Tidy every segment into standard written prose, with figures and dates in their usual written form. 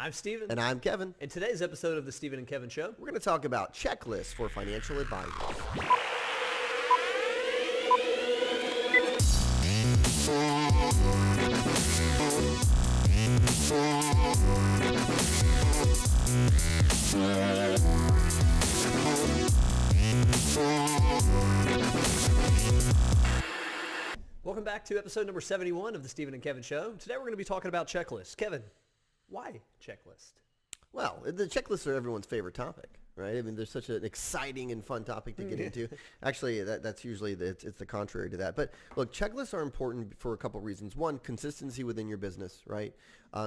I'm Steven. And I'm Kevin. In today's episode of the Steven and Kevin Show, We're going to talk about checklists for financial advisors. welcome back to episode number 71 of the Steven and Kevin Show. Today we're going to be talking about checklists. Kevin, why checklist? Well, the checklists are everyone's favorite topic, right? I mean, there's such an exciting and fun topic to get into. Actually, that's usually, it's the contrary to that. But look, checklists are important for a couple of reasons. One, consistency within your business, right?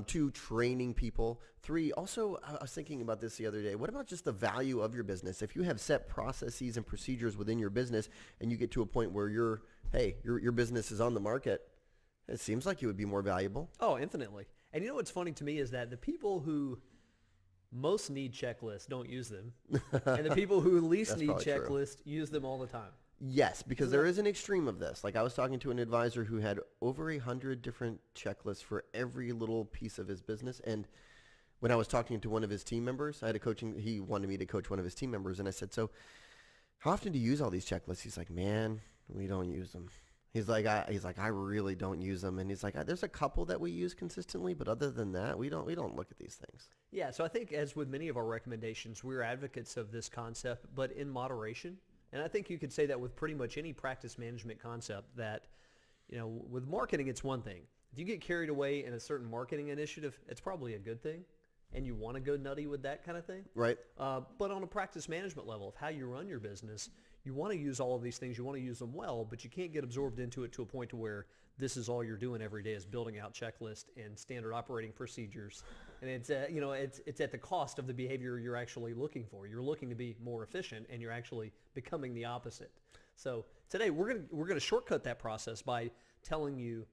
Two, training people. Three, also, I was thinking about this the other day. What about just the value of your business? If you have set processes and procedures within your business and you get to a point where your business is on the market, it seems like it would be more valuable. Oh, infinitely. And you know what's funny to me is that the people who most need checklists don't use them. And the people who least need checklists use them all the time. Yes, because there is an extreme of this. Like I was talking to an advisor who had over 100 different checklists for every little piece of his business. And when I was talking to one of his team members, he wanted me to coach one of his team members. And I said, so how often do you use all these checklists? He's like, man, we don't use them. He's like, I really don't use them. And he's like, there's a couple that we use consistently, but other than that, we don't look at these things. Yeah, so I think as with many of our recommendations, we're advocates of this concept, but in moderation. And I think you could say that with pretty much any practice management concept that, with marketing, it's one thing. If you get carried away in a certain marketing initiative, it's probably a good thing. And you want to go nutty with that kind of thing. Right. But on a practice management level of how you run your business, you want to use all of these things. You want to use them well, but you can't get absorbed into it to a point to where this is all you're doing every day is building out checklists and standard operating procedures. And it's at the cost of the behavior you're actually looking for. You're looking to be more efficient, and you're actually becoming the opposite. So today we're gonna shortcut that process by telling you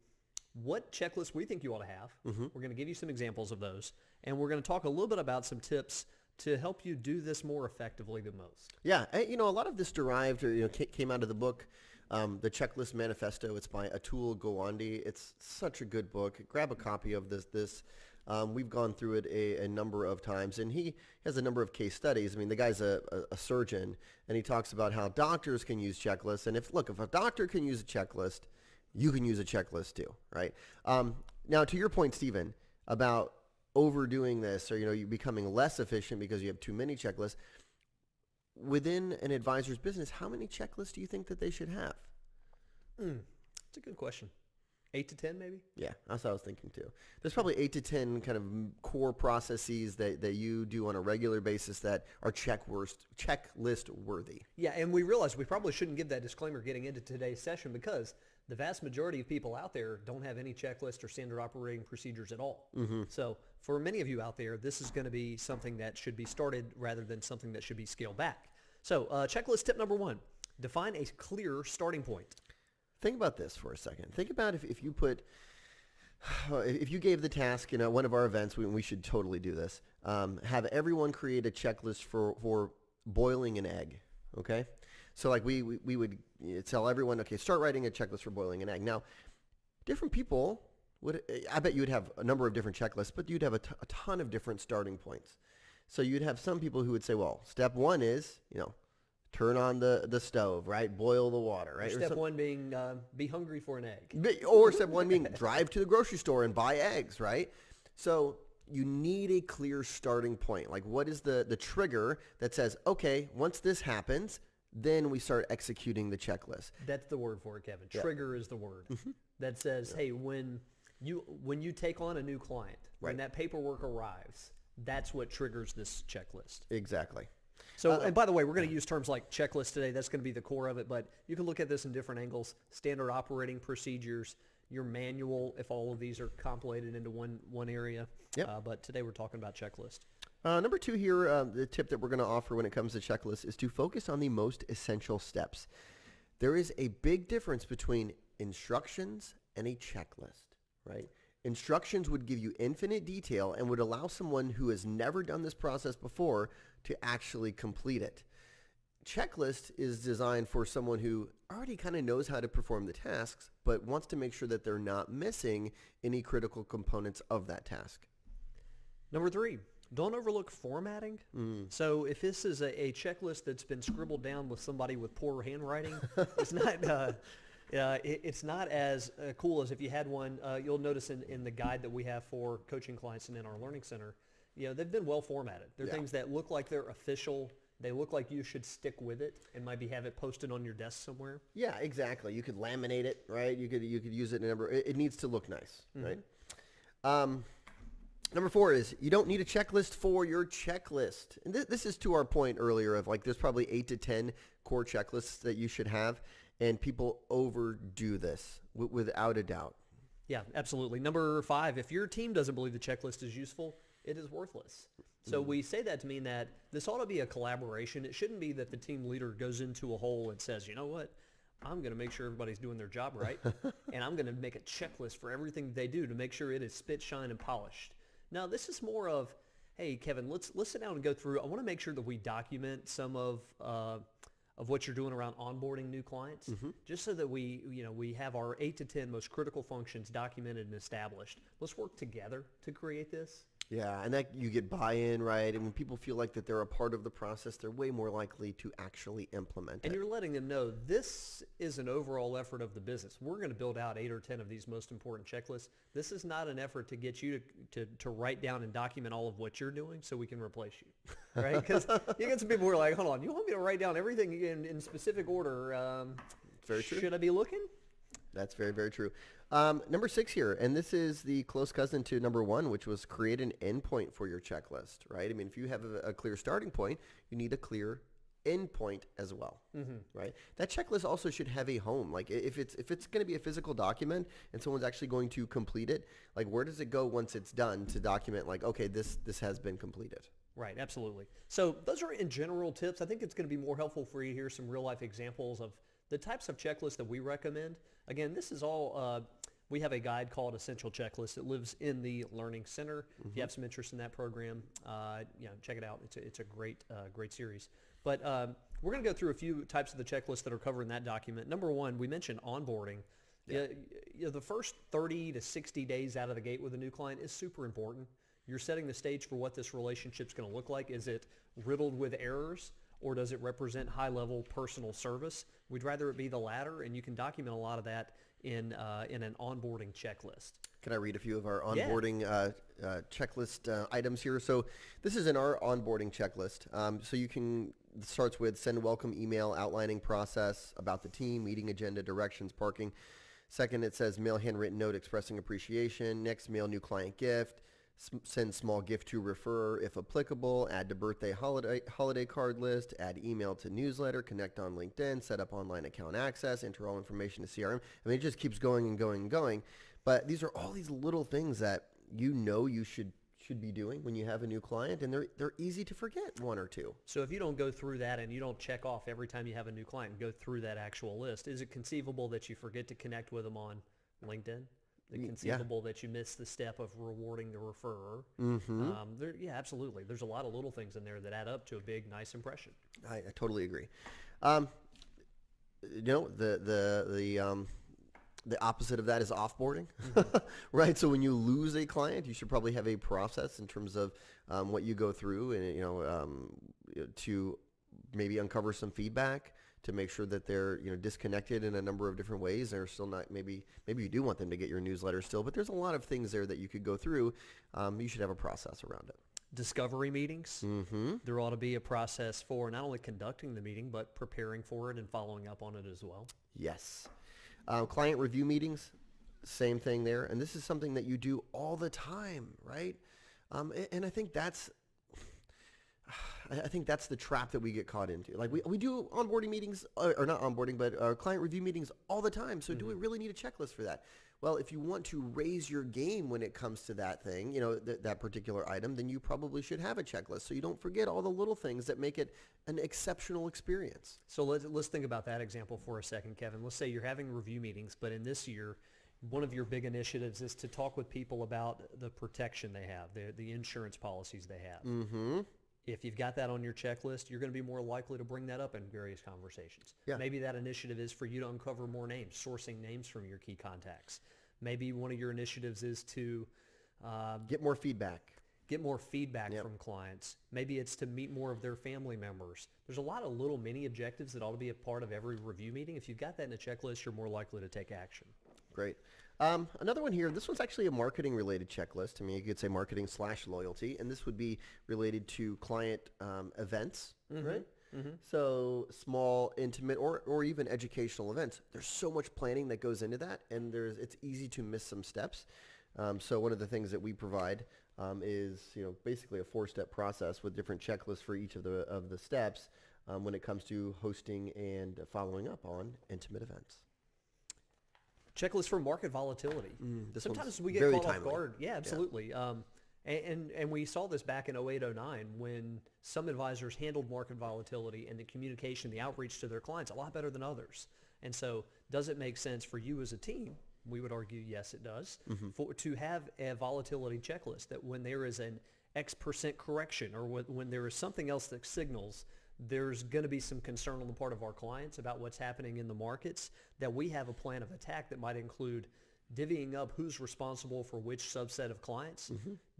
what checklists we think you ought to have. Mm-hmm. We're going to give you some examples of those, and we're going to talk a little bit about some tips to help you do this more effectively than most. Yeah, a lot of this derived or came out of the book, the Checklist Manifesto. It's by Atul Gawande. It's such a good book. Grab a copy of this. We've gone through it a number of times, and he has a number of case studies. I mean, the guy's a surgeon, and he talks about how doctors can use checklists. And if a doctor can use a checklist, you can use a checklist too, right? Now, to your point, Stephen, about overdoing this or, you becoming less efficient because you have too many checklists. Within an advisor's business, how many checklists do you think that they should have? That's a good question. 8 to 10 maybe? Yeah, that's what I was thinking too. There's probably 8 to 10 kind of core processes that you do on a regular basis that are checklist worthy. Yeah, and we realize we probably shouldn't give that disclaimer getting into today's session because the vast majority of people out there don't have any checklist or standard operating procedures at all. Mm-hmm. So for many of you out there, this is going to be something that should be started rather than something that should be scaled back. So checklist tip number 1, define a clear starting point. Think about this for a second. Think about if you gave the task, one of our events, we should totally do this, have everyone create a checklist for boiling an egg, okay? So like we would tell everyone, okay, start writing a checklist for boiling an egg. Now, different people I bet you would have a number of different checklists, but you'd have a ton of different starting points. So you'd have some people who would say, well, step 1 is, turn on the stove, right? Boil the water, right? Or step 1 being be hungry for an egg. Or step 1 being drive to the grocery store and buy eggs, right? So you need a clear starting point. Like what is the trigger that says, okay, once this happens, then we start executing the checklist. That's the word for it, Kevin. Yeah. Trigger is the word. Mm-hmm. That says, hey, when you take on a new client, right, when that paperwork arrives, that's what triggers this checklist. Exactly. So, and by the way, we're going to use terms like checklist today. That's going to be the core of it, but you can look at this in different angles. Standard operating procedures, your manual, if all of these are compilated into one area. Yep. But today we're talking about checklist. Number 2 here, the tip that we're going to offer when it comes to checklists is to focus on the most essential steps. There is a big difference between instructions and a checklist, right? Instructions would give you infinite detail and would allow someone who has never done this process before to actually complete it. Checklist is designed for someone who already kind of knows how to perform the tasks, but wants to make sure that they're not missing any critical components of that task. Number 3, don't overlook formatting. So if this is a checklist that's been scribbled down with somebody with poor handwriting, it's not it's not as cool as if you had one. You'll notice in the guide that we have for coaching clients and in our learning center, they've been well formatted. They're things that look like they're official. They look like you should stick with it and maybe have it posted on your desk somewhere. Yeah, exactly. You could laminate it, right? You could use it in a number. It needs to look nice, right? Number 4 is you don't need a checklist for your checklist. And this is to our point earlier of like there's probably 8 to 10 core checklists that you should have, and people overdo this without a doubt. Yeah, absolutely. Number 5, if your team doesn't believe the checklist is useful, it is worthless. So we say that to mean that this ought to be a collaboration. It shouldn't be that the team leader goes into a hole and says, you know what, I'm going to make sure everybody's doing their job right, and I'm going to make a checklist for everything they do to make sure it is spit, shine, and polished. Now, this is more of, hey, Kevin, let's sit down and go through. I want to make sure that we document some of what you're doing around onboarding new clients, just so that we have our 8 to 10 most critical functions documented and established. Let's work together to create this. Yeah, and that you get buy-in, right? And when people feel like that they're a part of the process, they're way more likely to actually implement it. And you're letting them know this is an overall effort of the business. We're going to build out 8 or 10 of these most important checklists. This is not an effort to get you to write down and document all of what you're doing so we can replace you, right? Because you get some people who are like, hold on, you want me to write down everything in specific order? Very true. Should I be looking? That's very, very true. Number 6 here, and this is the close cousin to number 1, which was create an endpoint for your checklist, right? I mean, if you have a clear starting point, you need a clear endpoint as well, right? That checklist also should have a home. Like if it's going to be a physical document and someone's actually going to complete it, like where does it go once it's done to document like, okay, this has been completed? Right, absolutely. So those are in general tips. I think it's going to be more helpful for you to hear some real life examples of the types of checklists that we recommend. Again, this is all, we have a guide called Essential Checklist. It lives in the Learning Center. If you have some interest in that program, check it out. It's a great series. But we're going to go through a few types of the checklists that are covered in that document. Number 1, we mentioned onboarding. Yeah. The first 30 to 60 days out of the gate with a new client is super important. You're setting the stage for what this relationship's going to look like. Is it riddled with errors, or does it represent high-level personal service? We'd rather it be the latter, and you can document a lot of that in an onboarding checklist. Can I read a few of our onboarding checklist items here? So this is in our onboarding checklist. So you can, it starts with send welcome email outlining process about the team, meeting agenda, directions, parking. Second, it says mail handwritten note expressing appreciation. Next, mail new client gift. Send small gift to referrer if applicable, add to birthday holiday card list, add email to newsletter, connect on LinkedIn, set up online account access, enter all information to CRM. I mean, it just keeps going and going and going. But these are all these little things that you should be doing when you have a new client, and they're easy to forget, 1 or 2. So if you don't go through that and you don't check off every time you have a new client and go through that actual list, is it conceivable that you forget to connect with them on LinkedIn? Conceivable that you miss the step of rewarding the referrer. Absolutely. There's a lot of little things in there that add up to a big, nice impression. I totally agree. The opposite of that is offboarding, right? So when you lose a client, you should probably have a process in terms of what you go through, and to maybe uncover some feedback, to make sure that they're disconnected in a number of different ways. They're still not, maybe you do want them to get your newsletter still, but there's a lot of things there that you could go through. You should have a process around it. Discovery meetings. There ought to be a process for not only conducting the meeting, but preparing for it and following up on it as well. Yes. Client review meetings, same thing there. And this is something that you do all the time, right? And I think that's the trap that we get caught into. Like we do onboarding meetings, or not onboarding, but client review meetings all the time. So do we really need a checklist for that? Well, if you want to raise your game when it comes to that thing, that particular item, then you probably should have a checklist so you don't forget all the little things that make it an exceptional experience. So let's think about that example for a second, Kevin. Let's say you're having review meetings, but in this year, one of your big initiatives is to talk with people about the protection they have, the insurance policies they have. If you've got that on your checklist, you're going to be more likely to bring that up in various conversations. Yeah. Maybe that initiative is for you to uncover more names, sourcing names from your key contacts. Maybe one of your initiatives is to get more feedback. get more feedback Yep. from clients. Maybe it's to meet more of their family members. There's a lot of little mini objectives that ought to be a part of every review meeting. If you've got that in a checklist, you're more likely to take action. Great. Another one here, this one's actually a marketing related checklist. I mean, you could say marketing/loyalty, and this would be related to client events, right? So small, intimate, or even educational events. There's so much planning that goes into that, and it's easy to miss some steps. So one of the things that we provide is basically a 4-step process with different checklists for each of the steps when it comes to hosting and following up on intimate events. Checklist for market volatility. This Sometimes one's we get very caught off timely. guard. Yeah, absolutely. And we saw this back in 08, 09 when some advisors handled market volatility and the communication, the outreach to their clients a lot better than others. And so does it make sense for you as a team? We would argue, yes, it does, to have a volatility checklist that when there is an X% correction or when there is something else that signals there's going to be some concern on the part of our clients about what's happening in the markets, that we have a plan of attack that might include divvying up who's responsible for which subset of clients,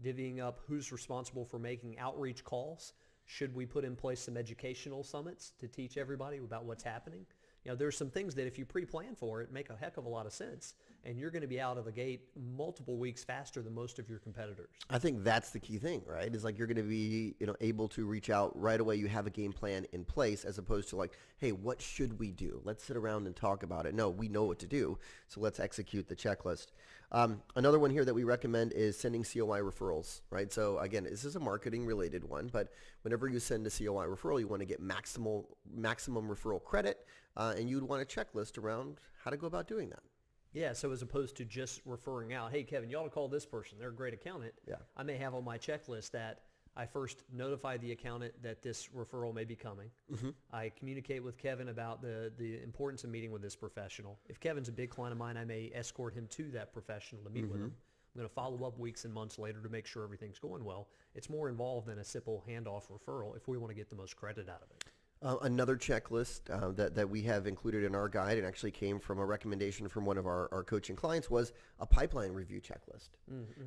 divvying up who's responsible for making outreach calls. Should we put in place some educational summits to teach everybody about what's happening? There's some things that if you pre-plan for it, make a heck of a lot of sense, and you're going to be out of the gate multiple weeks faster than most of your competitors. I think that's the key thing, right? Is like you're going to be, able to reach out right away. You have a game plan in place as opposed to like, hey, what should we do? Let's sit around and talk about it. No, we know what to do. So let's execute the checklist. Another one here that we recommend is sending COI referrals, right? So again, this is a marketing related one, but whenever you send a COI referral, you want to get maximum referral credit, and you'd want a checklist around how to go about doing that. Yeah, so as opposed to just referring out, hey, Kevin, you ought to call this person. They're a great accountant. Yeah. I may have on my checklist that I first notify the accountant that this referral may be coming. I communicate with Kevin about the importance of meeting with this professional. If Kevin's a big client of mine, I may escort him to that professional to meet with him. I'm going to follow up weeks and months later to make sure everything's going well. It's more involved than a simple handoff referral if we want to get the most credit out of it. Another checklist that we have included in our guide and actually came from a recommendation from one of our coaching clients was a pipeline review checklist,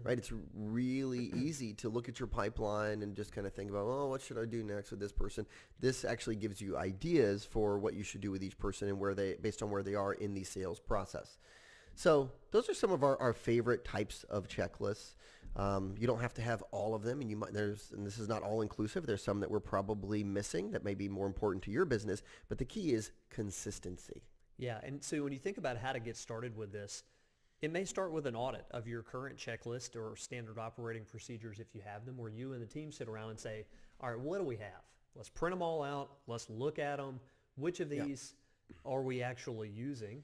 right? It's really easy to look at your pipeline and just kind of think about, oh, what should I do next with this person? This actually gives you ideas for what you should do with each person and based on where they are in the sales process. So those are some of our favorite types of checklists. You don't have to have all of them, and and this is not all inclusive. There's some that we're probably missing that may be more important to your business, but the key is consistency. Yeah, and so when you think about how to get started with this, it may start with an audit of your current checklist or standard operating procedures if you have them, where you and the team sit around and say, all right, what do we have? Let's print them all out. Let's look at them. Which of these are we actually using?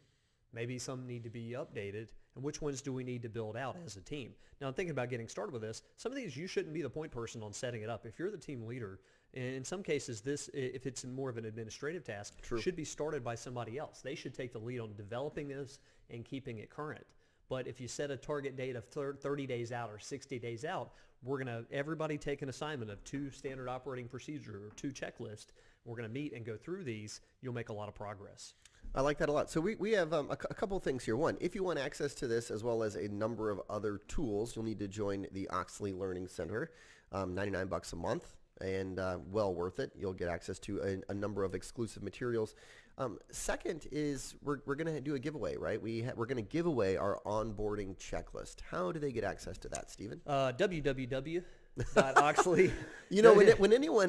Maybe some need to be updated, and which ones do we need to build out as a team? Now, I'm thinking about getting started with this. Some of these, you shouldn't be the point person on setting it up. If you're the team leader, in some cases, this, if it's more of an administrative task, should be started by somebody else. They should take the lead on developing this and keeping it current. But if you set a target date of 30 days out or 60 days out, everybody take an assignment of 2 standard operating procedure or 2 checklists. We're going to meet and go through these. You'll make a lot of progress. I like that a lot. So we have a couple of things here. One, if you want access to this as well as a number of other tools, you'll need to join the Oechsli Learning Center, $99 a month, and well worth it. You'll get access to a number of exclusive materials. Second is we're going to do a giveaway, right? We're going to give away our onboarding checklist. How do they get access to that, Stephen? www.oechsli.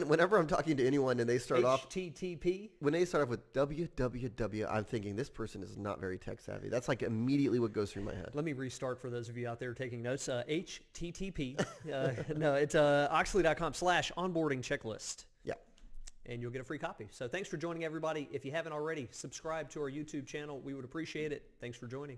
Whenever I'm talking to anyone and they start off HTTP. When they start off with www, I'm thinking this person is not very tech savvy. That's like immediately what goes through my head. Let me restart for those of you out there taking notes. HTTP. No, it's oechsli.com/onboarding checklist. Yeah. And you'll get a free copy. So thanks for joining, everybody. If you haven't already, subscribe to our YouTube channel. We would appreciate it. Thanks for joining.